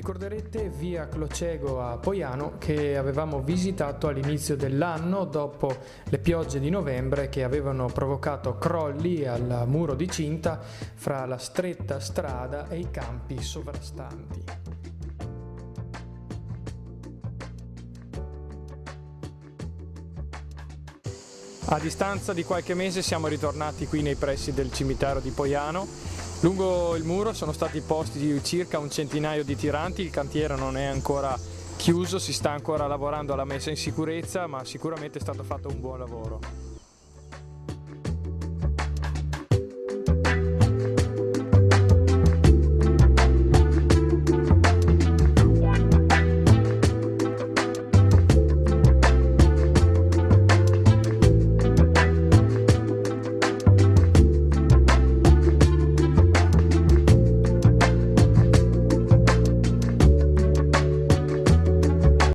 Ricorderete via Clocego a Poiano che avevamo visitato all'inizio dell'anno dopo le piogge di novembre che avevano provocato crolli al muro di cinta fra la stretta strada e i campi sovrastanti. A distanza di qualche mese siamo ritornati qui nei pressi del cimitero di Poiano. Lungo il muro sono stati posti circa un centinaio di tiranti, il cantiere non è ancora chiuso, si sta ancora lavorando alla messa in sicurezza, ma sicuramente è stato fatto un buon lavoro.